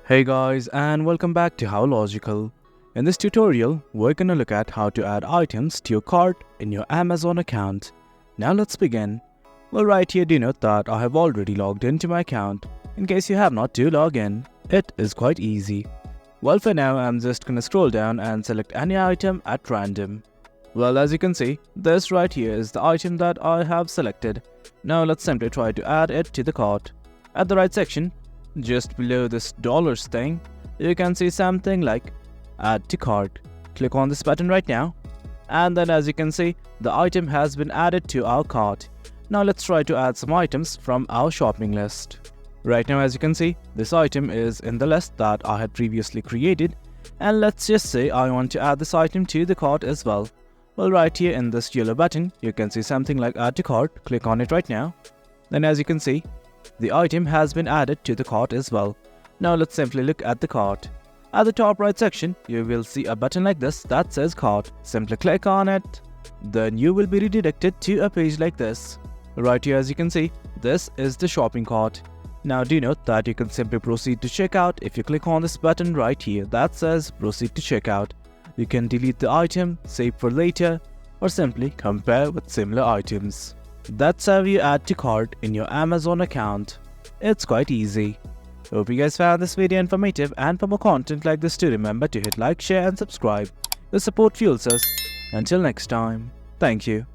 Hey guys, and welcome back to How Logical. In this tutorial, we're gonna look at how to add items to your cart in your Amazon account. Now let's begin. Well, right here do note that I have already logged into my account. In case you have not, do log in. It is quite easy. Well, for now, I'm just gonna scroll down and select any item at random. Well, as you can see, this right here is the item that I have selected. Now let's simply try to add it to the cart. At the right section, just below this dollars thing, you can see something like Add to Cart. Click on this button right now, and then as you can see, the item has been added to our cart. Now let's try to add some items from our shopping list. Right now, as you can see, this item is in the list that I had previously created, and let's just say I want to add this item to the cart as well. Well, right here in this yellow button, you can see something like Add to Cart. Click on it right now. Then as you can see, the item has been added to the cart as well. Now let's simply look at the cart. At the top right section, you will see a button like this that says Cart. Simply click on it. Then you will be redirected to a page like this. Right here, as you can see, this is the shopping cart. Now do note that you can simply proceed to checkout if you click on this button right here that says Proceed to Checkout. You can delete the item, save for later, or simply compare with similar items. That's how you add to cart in your Amazon account. It's quite easy. Hope you guys found this video informative, and for more content like this, do remember to hit like, share and subscribe. Your support fuels us. Until next time, thank you.